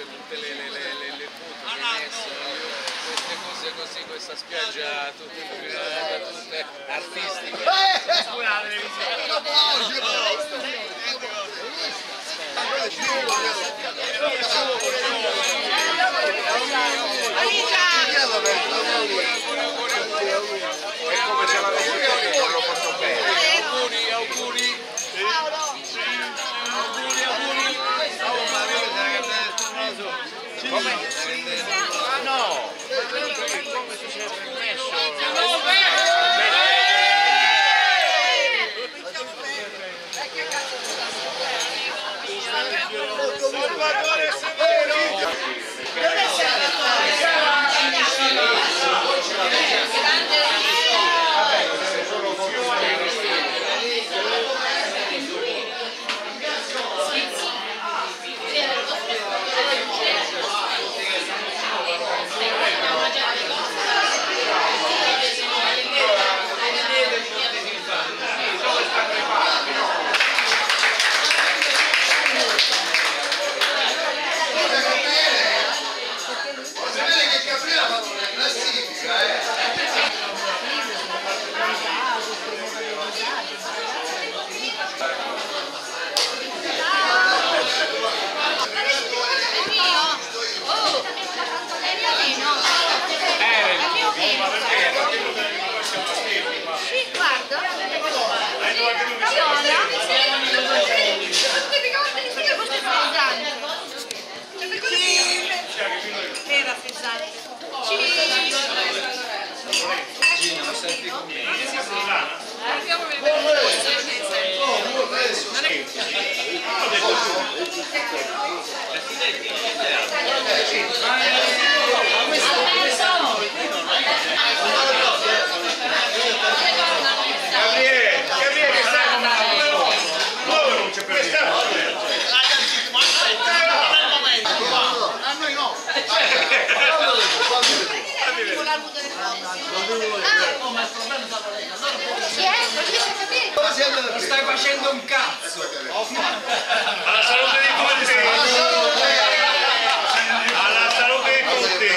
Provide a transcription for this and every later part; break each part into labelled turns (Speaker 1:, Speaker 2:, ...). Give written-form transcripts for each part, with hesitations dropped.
Speaker 1: tutte le foto che hai messo, queste cose così, questa spiaggia tutte artistiche. È come se la vedo non lo porto bene. Auguri, auguri. Come? Ah no! Come succede il messo? Salvatore Severo! Dove sei? Gino, senti con me. Andiamo a vedere Gabriele, che stai con me? Dove non c'è per non stai facendo un cazzo! Alla salute di tutti! Alla salute di tutti!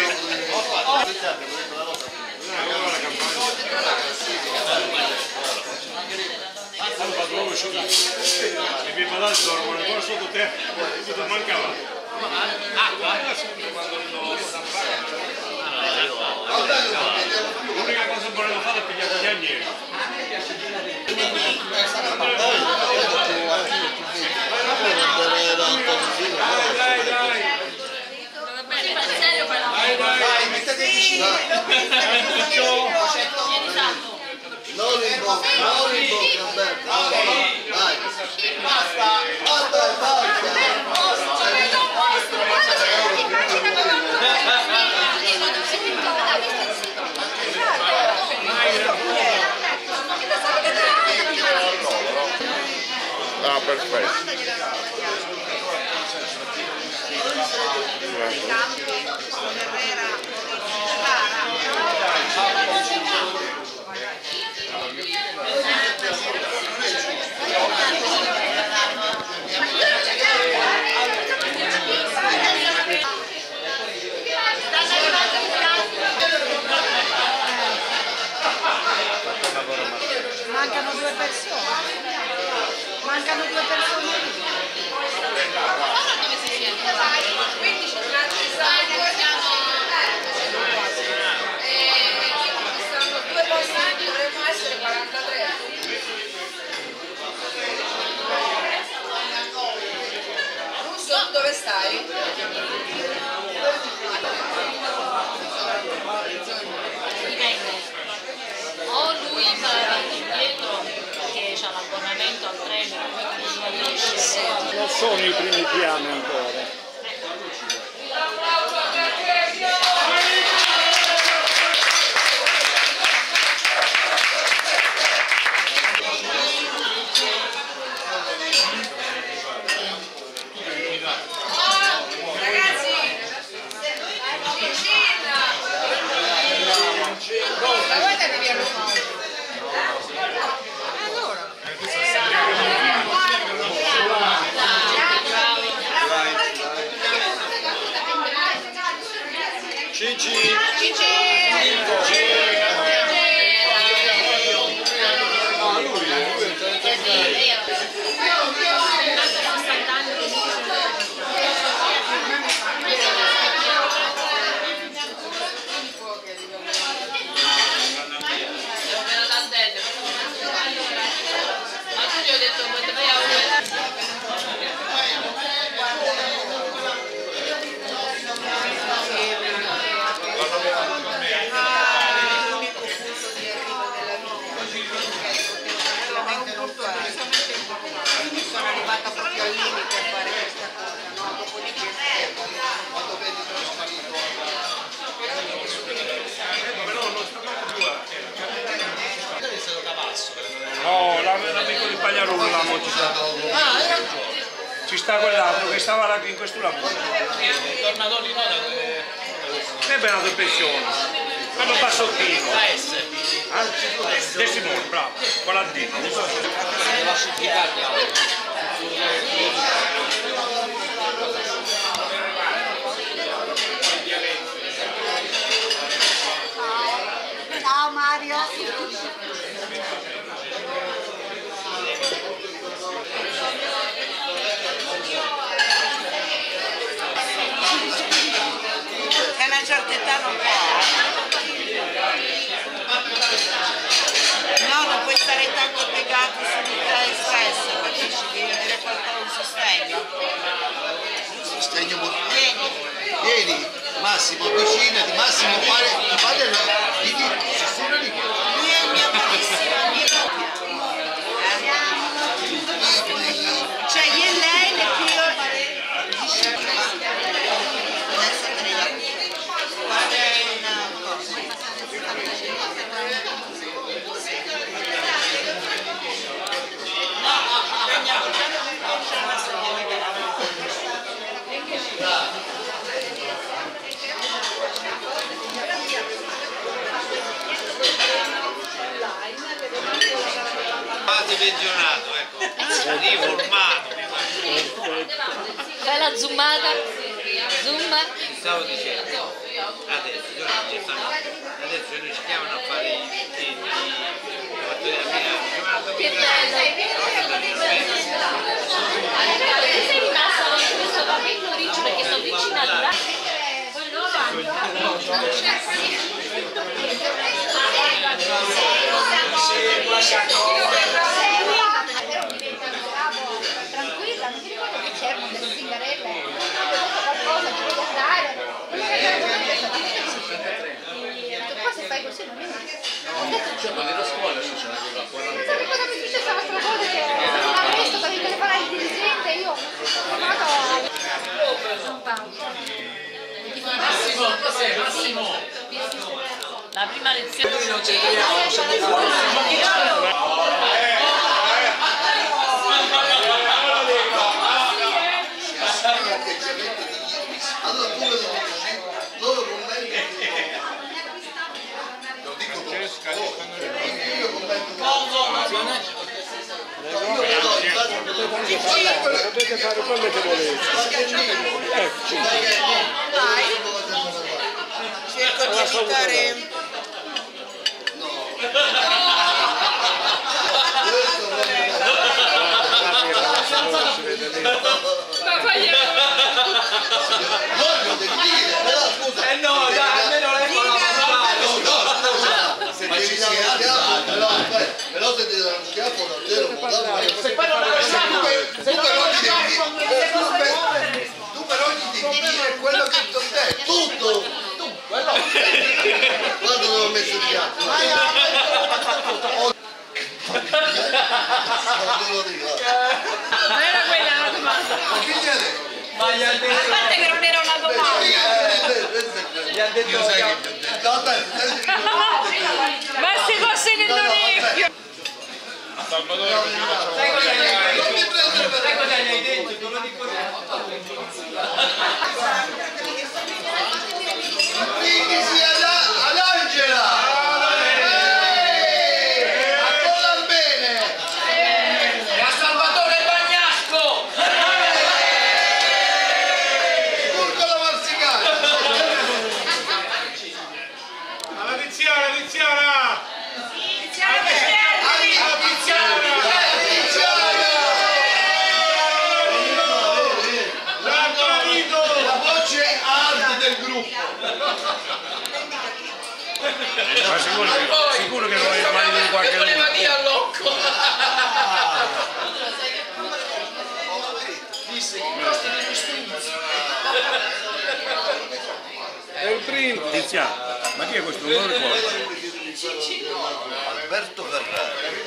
Speaker 1: E mi fa dormono ancora sotto te, tutto mancava. L'unica cosa che volevo fare è pigliare gli agnelli. Dai, mettete vicino. Non in bocca, Alberto. Dai. Basta. Ah, perfetto.
Speaker 2: Mancano due persone. Mancano due persone. Dove si siede? 15 stanno due posti, dovremmo essere 43. Russo, dove stai?
Speaker 3: O lui va indietro che c'ha l'abbonamento al treno, quindi riesce.
Speaker 4: Non sono i primi piani ancora.
Speaker 2: Sono arrivata proprio al limite a fare questa cosa, no? Dopodiché quando vedi che ho salito
Speaker 4: No, l'amico di Pagliarulla mo ci sta. Ci sta quell'altro che stava là in questo lavoro.
Speaker 1: Tornato lì, no?
Speaker 4: Che è venuto in pensione. Quello bassottino. De Simone, bravo. Con la D.
Speaker 2: Ciao Mario! Che a una certa età non può. No, non puoi stare tanto piegato sul stress, capisci? Devi avere qualcosa, un sostegno.
Speaker 5: Sostegno.
Speaker 2: Vieni.
Speaker 5: Vieni, Massimo, avvicinati, Massimo, fare di sostegno di chi?
Speaker 2: Lui è il mio carissimo amico. Cioè io e lei le più... Adesso te ne guarda una cosa.
Speaker 1: Quasi pensionato, ecco, riformato.
Speaker 3: Fai la zoomata, zoom.
Speaker 1: Stavo dicendo, adesso noi ci chiamano a fare i
Speaker 3: Che bello! Sei rimasta con questo capello riccio perché sono vicina alla...
Speaker 6: Tranquilla, non ti ricordo che c'erano delle zingarelle? Ho bevuto qualcosa, ci voglio andare. Poi se fai così non mi
Speaker 1: Cioè, quando ero a scuola io ce l'avevo a 40.
Speaker 6: non so cosa mi è successa l'altra volta che non ha visto che mi telefonava il dirigente, io ho chiamato
Speaker 1: Massimo!
Speaker 3: La prima lezione...
Speaker 1: Noi non ci troviamo, siamo fuori.
Speaker 5: Allora tu lo dici, loro commenti. Lo dico io commento.
Speaker 4: Potete fare quello che volete.
Speaker 2: Cerco di evitare...
Speaker 5: No, devi dire, però scusa.
Speaker 1: No, dai, almeno lei
Speaker 5: Se devi dare uno schiaffo, però se devi dare uno schiaffo davvero può dare.
Speaker 1: Se poi non
Speaker 5: Tu però gli devi dire quello che ti ho detto. Tutto. Guarda dove ho messo il piatto. Non lo ricordo.
Speaker 3: Non era quella la domanda.
Speaker 5: Ma che gli ha detto?
Speaker 1: Ma gli ha
Speaker 3: A parte che non era una domanda.
Speaker 5: Gli ha detto. Io sai che gli ho detto. No, aspetta.
Speaker 3: Ma se fosse nell'orecchio.
Speaker 1: Salvatore, sai cosa gli hai detto? Non lo dico
Speaker 5: Brindisi all'Angela! A Collar bene!
Speaker 1: E a Salvatore Bagnasco!
Speaker 5: Turco la Marsicana! del gruppo.
Speaker 4: Ma sicuro che non è il marito di qualche uno.
Speaker 1: È il primo.
Speaker 4: Tiziano, ma chi è questo? Non lo ricordo.
Speaker 5: Alberto Ferrari.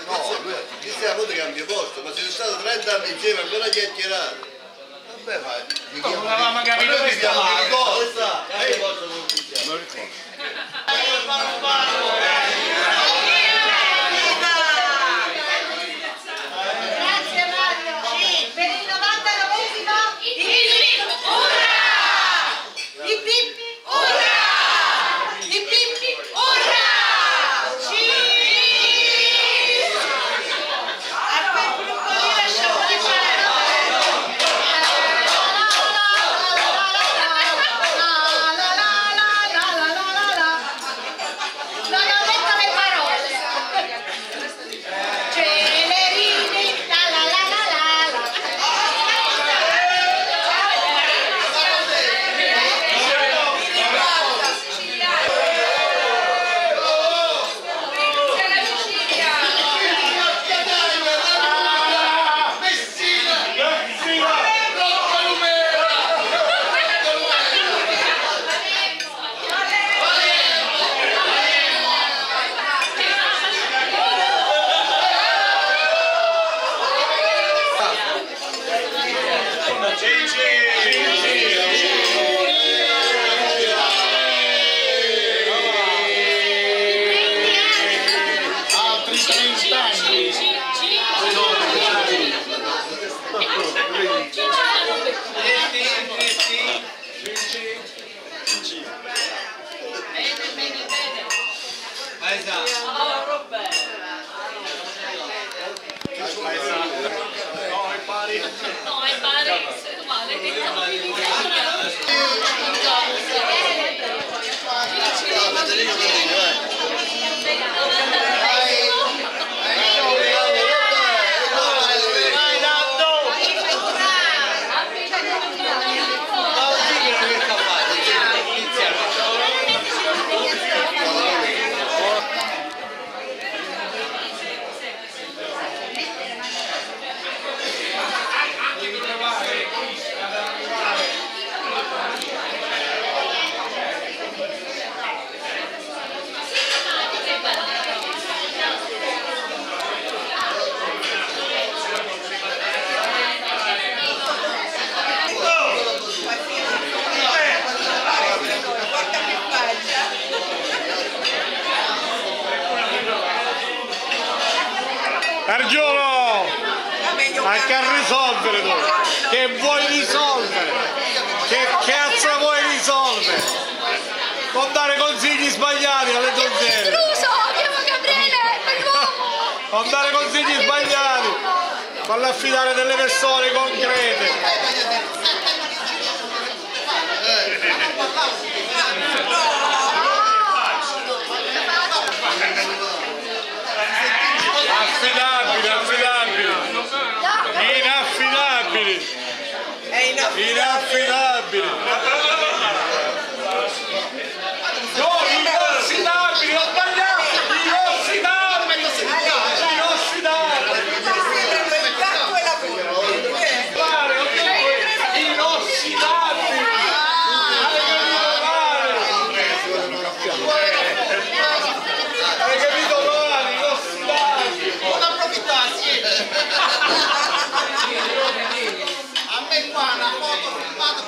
Speaker 5: No, lui ti stiamo di cambio posto, ma siete stati 30 anni insieme ancora chiacchierate. Vabbè, vai.
Speaker 4: Non avevamo capito che stava.
Speaker 5: Non ricordo.
Speaker 6: Grazie Mario. Per il 99esimo. Urrà! I Pippi, urrà! I Pippi, urrà! A quel gruppo lì lasciamoli fare. Non ho detto le parole. Celerini, la la la la la la.
Speaker 3: No, è pare,
Speaker 4: Argiolo! Anche a risolvere tu! Che vuoi risolvere? Che cazzo vuoi risolvere? Non dare consigli sbagliati alle donzelle!
Speaker 6: Intruso, chiamo Gabriele, è l'uomo.
Speaker 4: Non dare consigli sbagliati! Fallo affidare delle persone concrete! Affidabili, affidabili! Inaffidabili! Inaffidabili! No, inossidabili, ho sbagliato! Inossidabili! Inossidabili! Pare, ho detto inossidabili! Hai capito male, inossidabili!
Speaker 2: Non approfittarsi! A me qua una foto filmata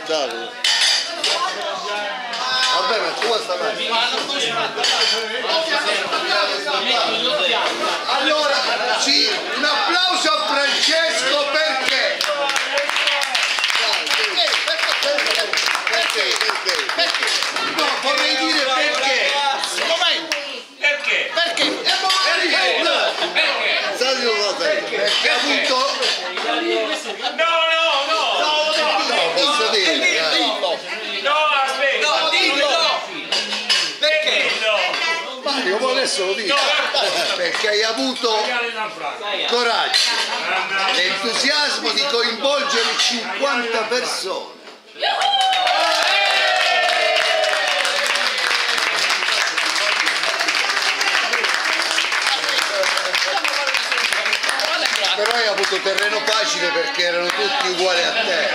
Speaker 5: spettacolo. Vabbè, ma tu sta bene. Allora, sì, un applauso a Francesco perché? Perché? No, vorrei dire perché. Perché? Perché ha avuto... Posso dire? Mario, ma adesso lo dico. Perché hai avuto coraggio, l'entusiasmo di coinvolgere 50 persone. Però hai avuto terreno facile perché erano tutti uguali a te.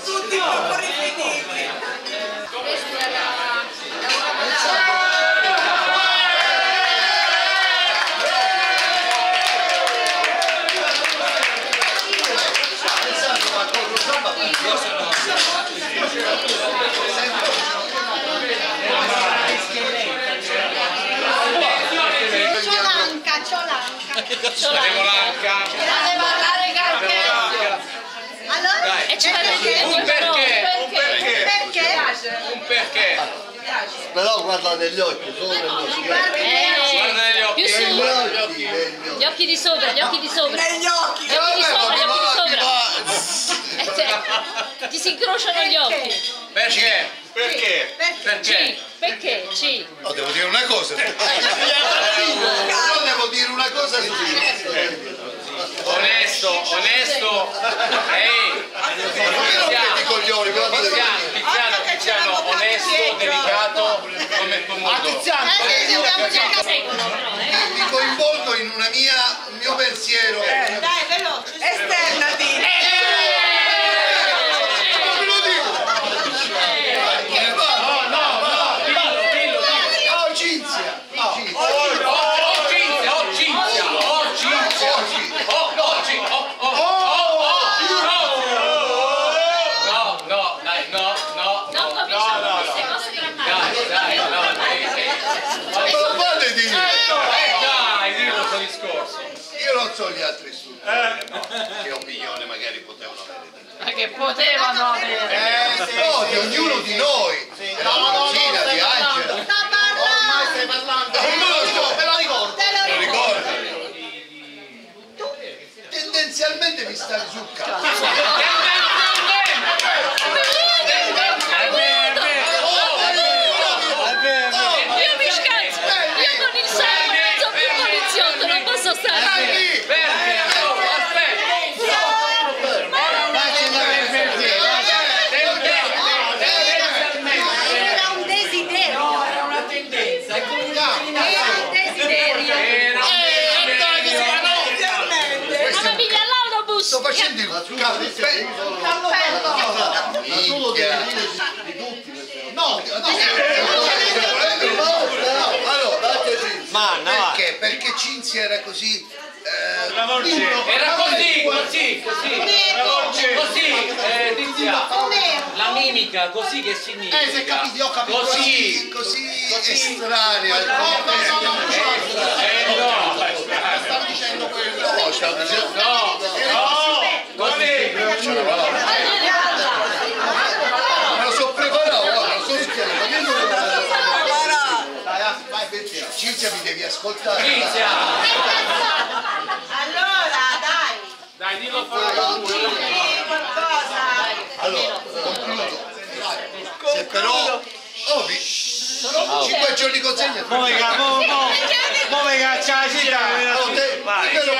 Speaker 2: Tutti un po' rifiniti.
Speaker 1: Ciolanca.
Speaker 6: Deve parlare Gargano. Allora?
Speaker 3: E ci fate dire
Speaker 1: Un perché.
Speaker 6: Perché?
Speaker 1: Un perché.
Speaker 5: Però guarda negli occhi, solo negli occhi.
Speaker 1: Guarda negli occhi.
Speaker 3: Più su.
Speaker 5: Negli occhi.
Speaker 3: Gli occhi di sopra, gli occhi di sopra.
Speaker 2: Negli occhi.
Speaker 3: Gli occhi di sopra, gli occhi di sopra. Ti si incrociano gli occhi.
Speaker 1: Perché?
Speaker 6: Perché?
Speaker 1: Perché?
Speaker 3: Perché? Ci.
Speaker 5: No, devo dire una cosa. Però devo dire una cosa
Speaker 1: Onesto. Ehi. Tiziano, onesto, delicato come il tuo mondo.
Speaker 5: mi coinvolgo in un mio pensiero.
Speaker 2: Dai, veloce. Esternati.
Speaker 5: Non me lo dico. Oh, Cinzia. Io non so gli altri studi. Che opinione magari potevano avere.
Speaker 3: Che potevano avere.
Speaker 5: No, di ognuno di noi. Della Cina, di Angela.
Speaker 6: Ormai
Speaker 5: stai parlando. Non lo so, me lo ricordo. Me lo ricordo. Tendenzialmente mi stavi sul cazzo.
Speaker 3: Io mi scazzo. Io con il sangue non so più poliziotto, non posso stare.
Speaker 6: Era un desiderio. Era una tendenza. Era un desiderio.
Speaker 3: Ma piglia l'autobus.
Speaker 5: Sto facendo il caffè. No, allora, perché Cinzia era così.
Speaker 1: Era così, Tizia. La mimica, così che significa?
Speaker 5: Se capite, ho capito. Così estranea.
Speaker 1: Stavo dicendo quello.
Speaker 5: No, stavo dicendo. Me lo so preparato, guarda, lo so Cinzia, mi devi ascoltare.
Speaker 1: Tizia.
Speaker 2: Allora, dai.
Speaker 1: Dai, dillo
Speaker 2: Qualcosa.
Speaker 5: Allora, concludo. Se però, sono 5 giorni consegna.
Speaker 4: Come caccia la città?
Speaker 5: Però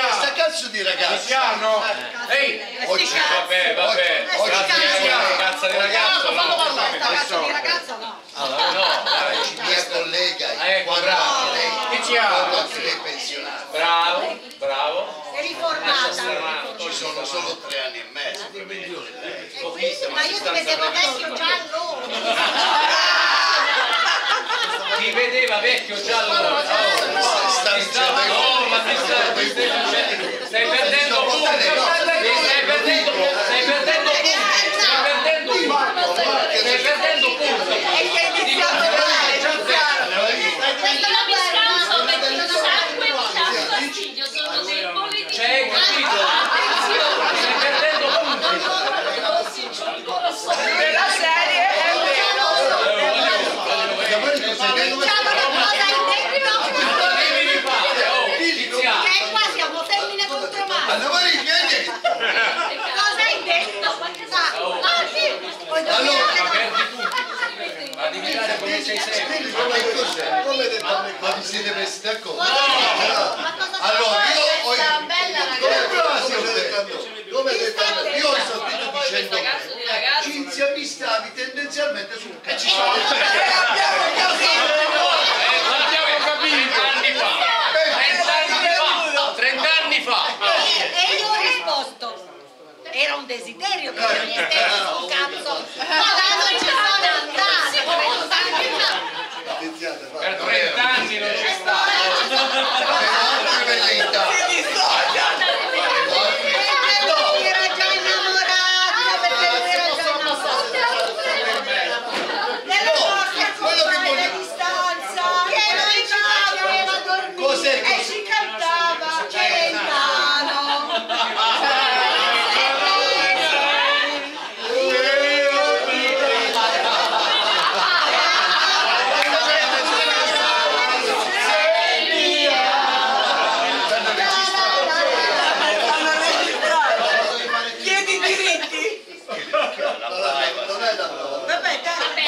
Speaker 5: questa cazzo di ragazza.
Speaker 1: Ehi,
Speaker 5: Oggi,
Speaker 1: vabbè. Cazzo di ragazzo,
Speaker 6: Cazzo di ragazza no.
Speaker 5: mia collega,
Speaker 1: Ecco,
Speaker 5: 40
Speaker 1: bravo.
Speaker 5: lei,
Speaker 1: Che ci ha?
Speaker 5: anche lei pensionata.
Speaker 1: Bravo.
Speaker 6: Sei riformata.
Speaker 5: Ci sono solo 3 anni e mezzo.
Speaker 6: Ma io ti vedevo vecchio già allora.
Speaker 1: Ti vedeva vecchio già allora. Stai perdendo punti. Ma perdi tutti. A diventare come sei sempre.
Speaker 5: Quindi come cos'è? Come detto a me? Ma vi siete messi d'accordo? Allora, io ho... Come detto a me? Io ho sentito dicendo ci insiamistavi tendenzialmente sul cazzo.
Speaker 1: Abbiamo capito. 30 anni fa.
Speaker 7: E io ho risposto. Era un desiderio che mi mettesse sul cazzo. Ma non ci sono andati.
Speaker 1: Per 30 anni non c'è stato.
Speaker 7: Era già innamorato, perché lui era già innamorato. Nella nostra compagna di stanza, che noi ci faceva dormire e ci cantava Celentano.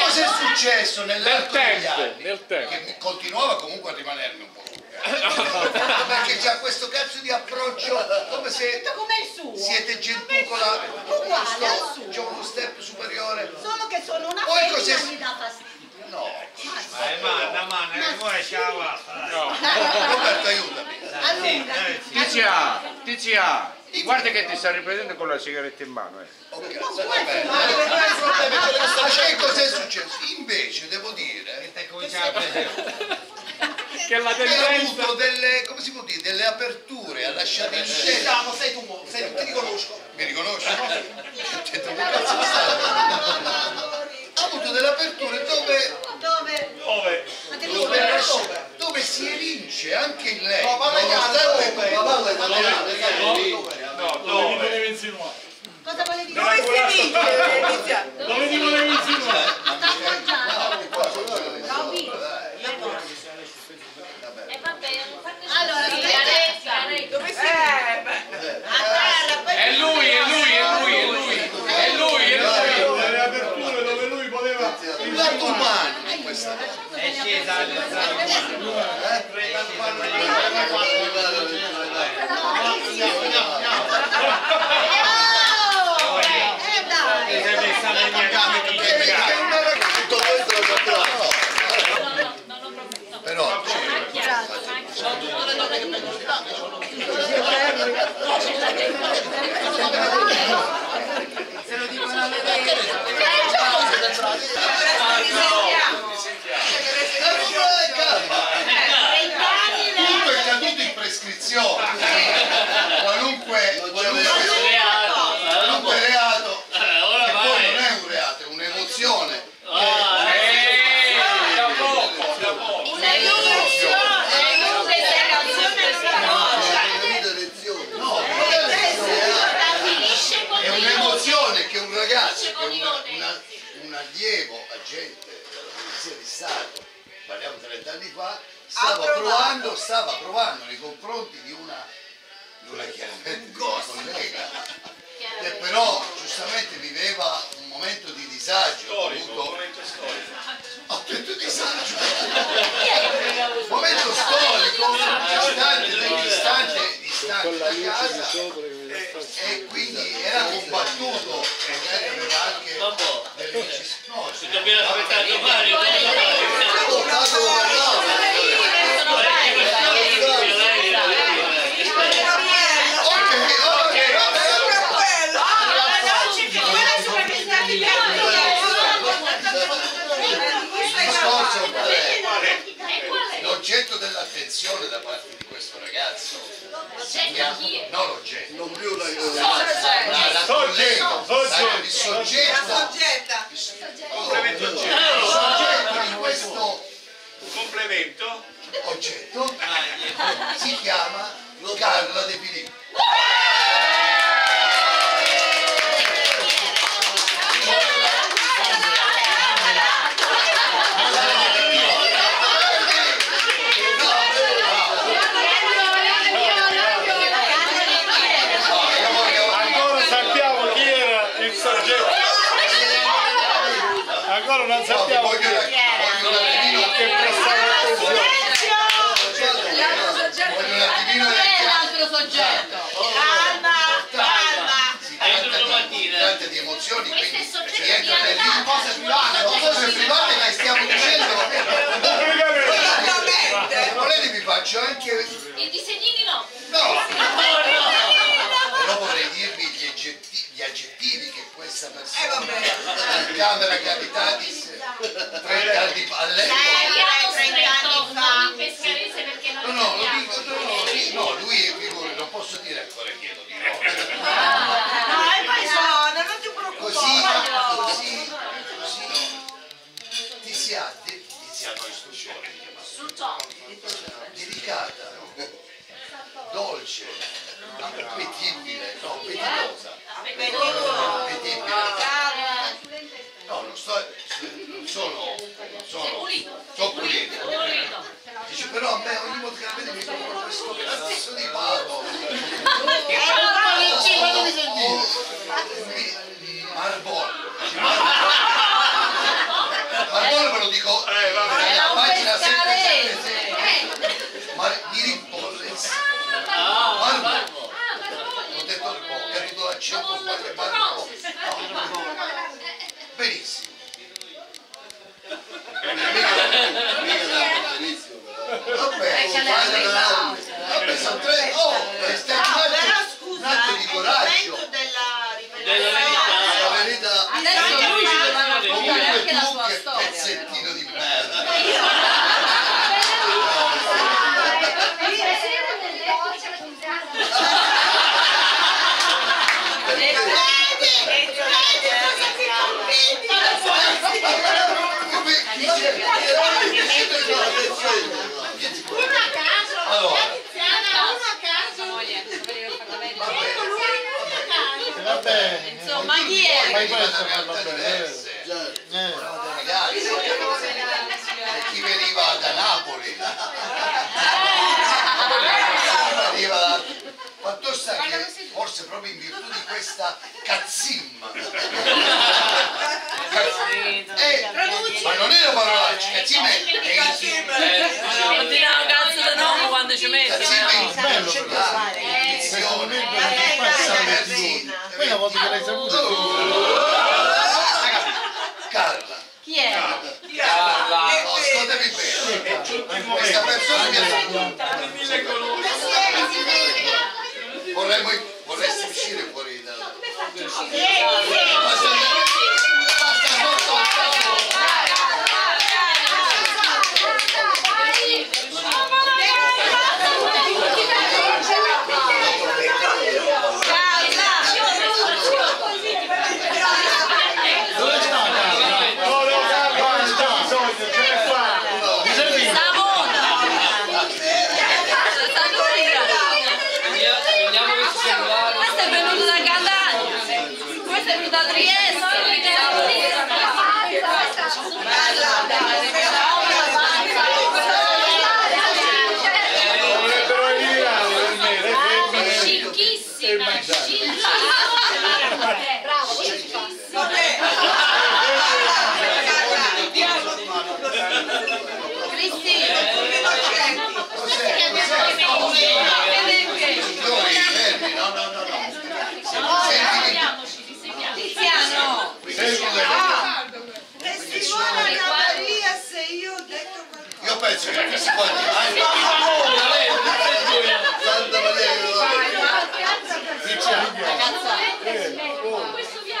Speaker 5: Cosa è successo nell'arco degli anni?
Speaker 4: Nel tempo.
Speaker 5: Che continuava comunque a rimanermi un po' lunga. Perché c'ha questo cazzo di approccio come se
Speaker 7: Come il suo.
Speaker 5: siete gentucola.
Speaker 7: Uguale al suo.
Speaker 5: C'è uno step superiore.
Speaker 7: Solo che sono una
Speaker 5: Poi
Speaker 7: femmina
Speaker 5: cos'è?
Speaker 7: mi dà fastidio.
Speaker 5: No.
Speaker 4: No.
Speaker 5: Roberto, aiutami.
Speaker 7: Allora,
Speaker 4: Tizia, guarda che ti sta riprendendo con la sigaretta in mano.
Speaker 5: Ok, va bene. Ma che cos'è successo? Invece devo dire
Speaker 4: Che la
Speaker 5: che ho
Speaker 4: tendenza...
Speaker 5: avuto delle, come si può dire, delle aperture a lasciare in scena.
Speaker 2: sei tu, ti riconosco.
Speaker 5: Mi riconosci? Ho detto, che cazzo mi sta? Ho avuto delle aperture dove si evince anche in lei. Nonostante
Speaker 7: cosa volevi
Speaker 2: Dove
Speaker 7: dire?
Speaker 2: si vince?
Speaker 4: Dove ti volevi insinuare?
Speaker 7: Sta appoggiando.
Speaker 3: E vabbè,
Speaker 7: Allora,
Speaker 3: dove
Speaker 7: dove si
Speaker 3: si
Speaker 7: È
Speaker 1: lui.
Speaker 4: Le aperture dove lui poteva...
Speaker 5: il lato umano di questa cosa.
Speaker 7: È scesa
Speaker 5: Però
Speaker 3: sono tutte le donne che vengono
Speaker 7: se lo dicono alle vere.
Speaker 5: tutto è caduto in prescrizione. Qualunque reato, che poi non è un reato, è un'emozione. È un'emozione che un ragazzo, che un allievo agente della Polizia di Stato, parliamo 30 anni fa, stava provando nei confronti di una chiaramente collega, che però giustamente viveva un momento di disagio. Ho detto disagio! Momento storico, distante da casa, e quindi era combattuto, magari aveva anche delle vicissitudini.
Speaker 8: Dobbiamo aspettare domani.
Speaker 5: L'oggetto dell'attenzione da parte di questo ragazzo si chiama, no l'oggetto, non più la il soggetto di questo
Speaker 8: Complemento.
Speaker 5: oggetto si chiama Carla De Filippi.
Speaker 4: Ancora sappiamo chi era il soggetto. sappiamo
Speaker 5: voglio un attimino
Speaker 4: che prestare attenzione.
Speaker 5: voglio un attimino
Speaker 3: Non è l'altro soggetto.
Speaker 7: Calma, calma.
Speaker 5: si tratta di emozioni, quindi
Speaker 3: soggetto
Speaker 5: rientra
Speaker 3: di
Speaker 5: nelle
Speaker 3: realtà.
Speaker 5: cose private che stiamo dicendo. Volete vi faccio anche.
Speaker 3: I disegnini no.
Speaker 5: No! Però vorrei dirvi gli aggettivi che questa persona in camera capitatis 30 anni fa
Speaker 3: Abbiamo
Speaker 7: 30
Speaker 3: stretto
Speaker 7: anni fa.
Speaker 3: non in pescarese perché non
Speaker 5: no, lo
Speaker 3: abbiamo.
Speaker 5: dico, no, lui è figura, non posso dire ancora che lo dirò.
Speaker 7: No, e poi sono, non ti preoccupare.
Speaker 5: Così ti si ha istruzione, delicata, dolce, appetibile, no, appetitosa, appetibile. No, non sono pulito. Dice, però a me ogni volta che la vedi mi trovo questo cazzo di pavo. Fatemi sentire. Marbollo. Marbollo ve lo dico nella pagina 7. Mi rimpolles. Marbollo. Ho detto ho capito l'accento sbagliato. Benissimo. Vabbè, sono tre. Oh, è stato un atto di coraggio. La verità.
Speaker 3: Adesso lui ci deve raccontare anche la sua
Speaker 5: Che
Speaker 3: storia.
Speaker 5: pezzettino di merda. Allora,
Speaker 4: Va bene.
Speaker 3: Insomma, chi è?
Speaker 4: Fai
Speaker 5: veniva
Speaker 4: questo
Speaker 5: da
Speaker 4: fanno
Speaker 5: realtà
Speaker 4: bene.
Speaker 5: diverse, ragazzi, chi veniva da Napoli, veniva da... Fatto sta che forse proprio in virtù di questa cazzimma, ma non è una parolaccia, cazzimma è
Speaker 3: Non ti dà un cazzo di nome quando ci metti.
Speaker 5: cazzimma in
Speaker 4: Poi una volta che l'hai saputo
Speaker 5: Carla,
Speaker 3: Chi è?
Speaker 5: ascoltami bene, questa persona mi ha vorresti uscire fuori da...
Speaker 4: dove sta?
Speaker 3: Questo è venuto da Catania. Questo è venuto da Trieste.
Speaker 4: Dovrebbero eliminare per me le femmine.
Speaker 3: Scicchissima. Tiziano.
Speaker 5: Io penso che si può dire Santa Maria che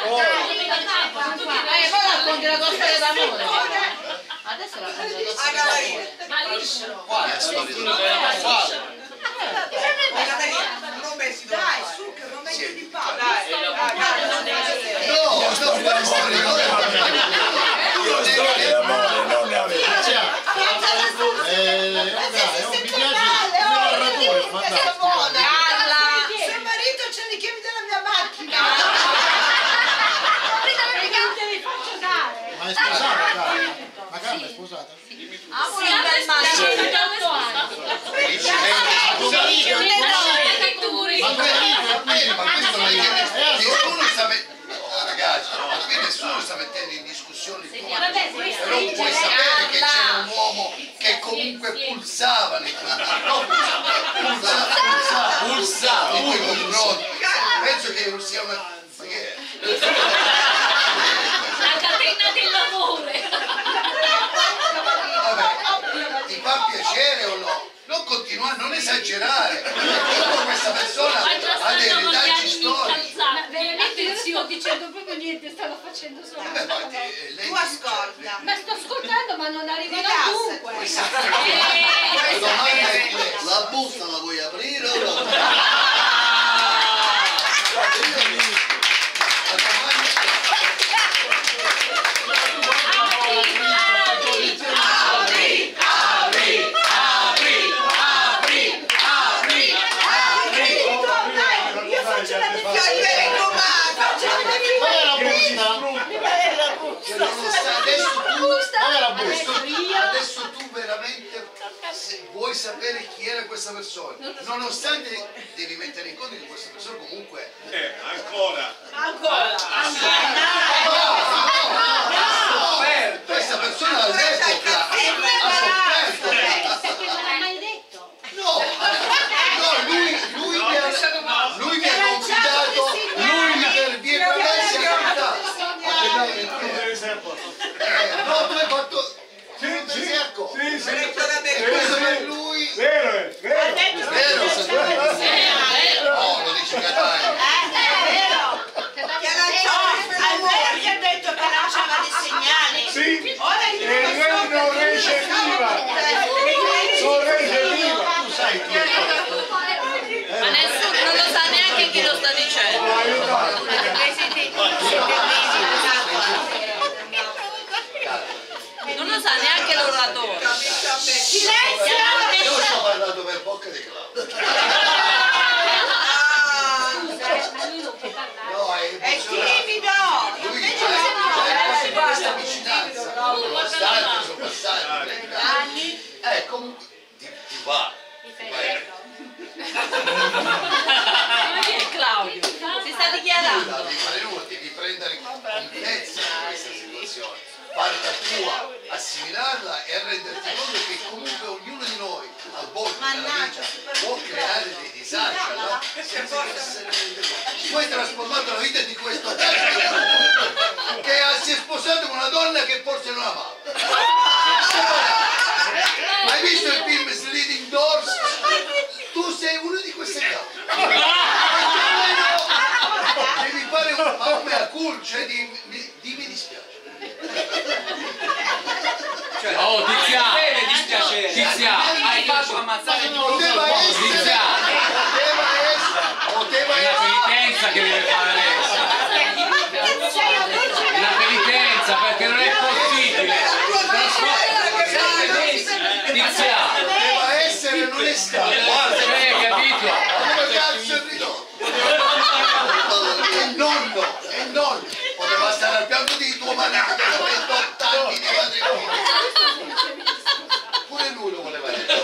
Speaker 3: Poi racconti la tua storia d'amore. Adesso racconti la tua storia d'amore. Ma liscio.
Speaker 7: Dai, su che non metti di palle.
Speaker 5: no, storia
Speaker 4: Non ne avete. Mi piace il narratore, fantastico.
Speaker 7: Se marito ce li chiami della mia macchina.
Speaker 4: Ma è sposata, Carla? Ma Carla è sposata?
Speaker 3: Amore, un bel maschio.
Speaker 5: ragazzi, ma qui nessuno sta mettendo in discussione situazioni più
Speaker 3: Vabbè,
Speaker 5: mature. Però puoi sapere che c'era un uomo che comunque pulsava nei confronti. Penso che sia una... Ma che è?
Speaker 3: La catena dell'amore.
Speaker 5: Vabbè, ti fa piacere o no? Non continuare, non esagerare. Questa persona ha dei retaggi storici.
Speaker 6: Veramente io non sto dicendo proprio niente, stavo facendo solo.
Speaker 7: Tu ascolta.
Speaker 6: Ma sto ascoltando ma non arrivano dunque.
Speaker 5: La domanda è questa: la busta la vuoi aprire o no? Adesso tu veramente vuoi sapere chi era questa persona, nonostante devi mettere in conto che questa persona comunque
Speaker 8: ancora
Speaker 5: questa persona all'epoca ha sofferto.
Speaker 6: Perché non l'ha mai detto.
Speaker 5: No, lui mi ha confidato, per vie promesse ha confidato. No, tu hai fatto... Lui...
Speaker 4: Vero.
Speaker 5: No, lo dice Catania.
Speaker 7: Ti ha detto che lanciava dei segnali.
Speaker 4: Sì.
Speaker 7: Ora
Speaker 4: E lei non recepiva. Tu sai chi è.
Speaker 3: Ma nessuno non lo sa neanche chi lo sta dicendo. Non lo sa neanche l'oratore.
Speaker 7: silenzio!
Speaker 5: Io sto parlando per bocca di Claudio. No,
Speaker 7: È timido!
Speaker 5: lui c'è questa vicinanza, nonostante sono passati 30 anni, comunque ti va.
Speaker 3: Chi è Claudio? Si sta dichiarando.
Speaker 5: Devi fare nulla, devi prendere contezza di questa situazione, farla tua, assimilarla e renderti conto che comunque ognuno di noi a volte nella vita può creare dei disagi senza essere rende conto. Tu hai trasformato la vita di questo che si è sposato con una donna che forse non amava. Hai visto il film Sliding Doors? Tu sei uno di queste cose. Devi fare un mea culpa, cioè mi dispiace.
Speaker 1: Oh Tiziano, hai fatto ammazzare
Speaker 5: Poteva essere
Speaker 1: la penitenza che deve fare adesso. La penitenza, perché non è possibile. Tiziano,
Speaker 5: poteva essere, non è stato.
Speaker 1: hai capito?
Speaker 5: Come cazzo è ridotto? È nonno, poteva stare al fianco di tuo marito dopo 28 anni di matrimonio. Pure lui lo voleva essere.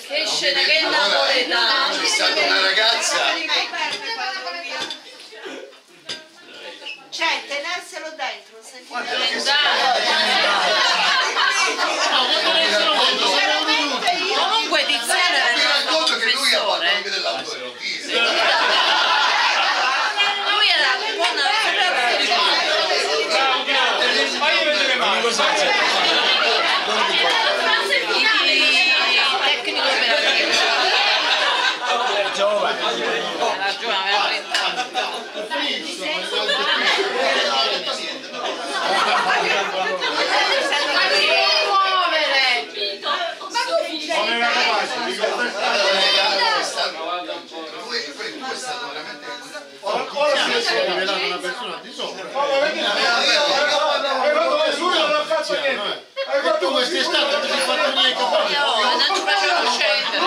Speaker 3: Che scena, che napoletano.
Speaker 5: C'è stata una ragazza.
Speaker 7: Cioè, tenerselo dentro, sentite.
Speaker 3: Comunque Tiziano era
Speaker 5: Mi
Speaker 3: il nostro
Speaker 5: racconto che lui ha fatto
Speaker 3: professore.
Speaker 5: anche dell'autoerotismo.
Speaker 3: Lui era una tecnico operativo.
Speaker 4: Giovane.
Speaker 3: Era giovane, aveva 30 anni.
Speaker 4: Non era capace di
Speaker 5: Questo è stato veramente...
Speaker 4: ora si è rivelato una persona di sopra.
Speaker 5: quest'estate non ti sei fatto niente.
Speaker 3: Non ci facciamo scendere.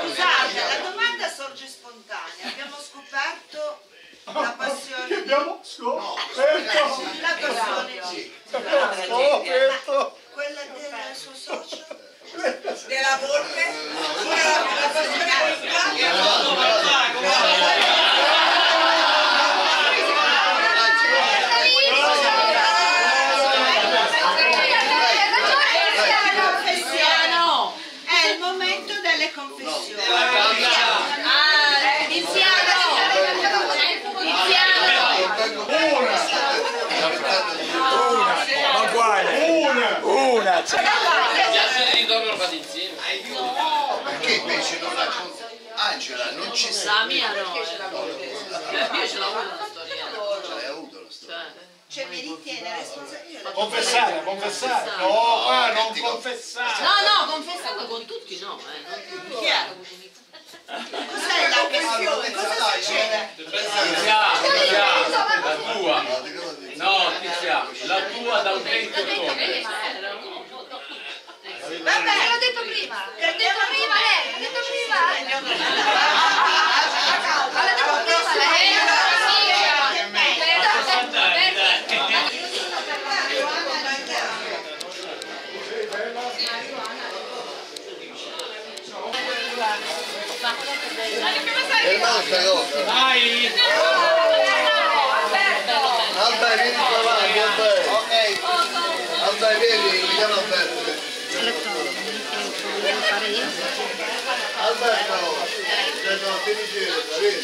Speaker 7: Scusate, la domanda sorge spontanea. Abbiamo scoperto la passione di... La passione di... Quella del suo socio? Della volpe? La passione è il momento delle confessioni.
Speaker 4: Una!
Speaker 8: Piace di ritorno fate insieme.
Speaker 5: Perché invece non la Angela non ci sei.
Speaker 3: La mia no. Io ce l'ho avuto una storia.
Speaker 5: L'hai avuto la storia.
Speaker 7: Cioè mi ritiene responsabile.
Speaker 4: Confessare. No, qua non confessare.
Speaker 3: No, confessando con tutti no.
Speaker 7: Chi è? Cos'è la questione? Cosa succede?
Speaker 8: La tua. No, la tua da un 20 ottobre.
Speaker 7: Vabbè,
Speaker 6: l'ho detto prima. L'ho detto prima lei. L'ho detto prima.
Speaker 5: Fermate sta cosa.
Speaker 8: Vai!
Speaker 5: Alba, vieni qua avanti, Alba. Ok. Alba, vieni, vediamo Alberto. Alberto, no, tieni giro, vieni.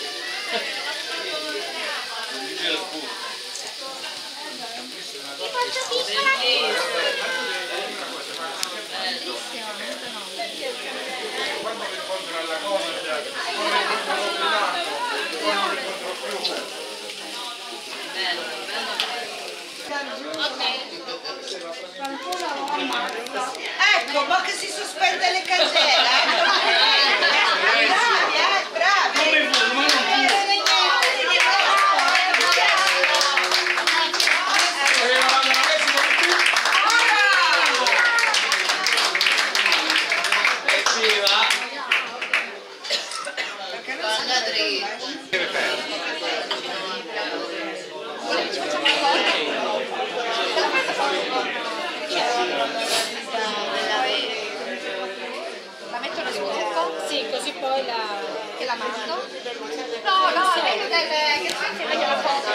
Speaker 6: Ti faccio piccola.
Speaker 4: Quando mi incontro alla cosa,
Speaker 7: ecco, ma che si sospende le candele. Bravi.
Speaker 6: La metto nel succo?
Speaker 3: Sì, così poi la...
Speaker 6: E la mando? No, meglio che senti meglio la foto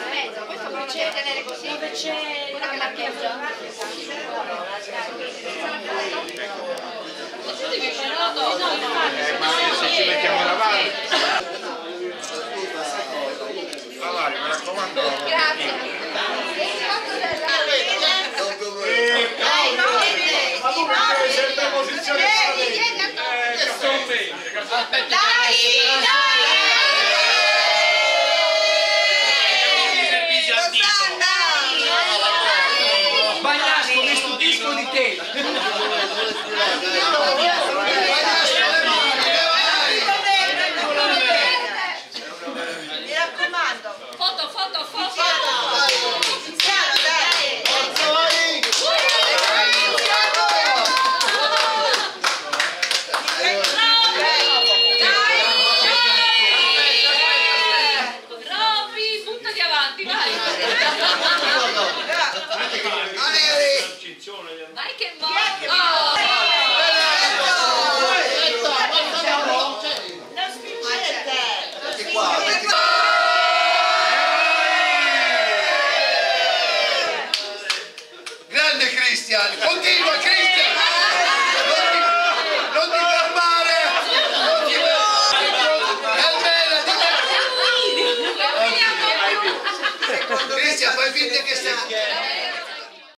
Speaker 6: mezzo, questo puoi tenere così invece una che la chiesa.
Speaker 4: ma se ci mettiamo davanti. Allora, mi raccomando.
Speaker 6: Grazie.
Speaker 4: Ma tu mi sempre in posizione
Speaker 2: Bagnasco, questo disco di tela.
Speaker 7: Mi raccomando.
Speaker 3: Foto.
Speaker 7: Iniziamo, dai.
Speaker 3: Robby, buttati avanti, vai. Vai che
Speaker 5: Grande Cristian, continua Cristian! Non ti fermare! Cristian, fai finta che stai...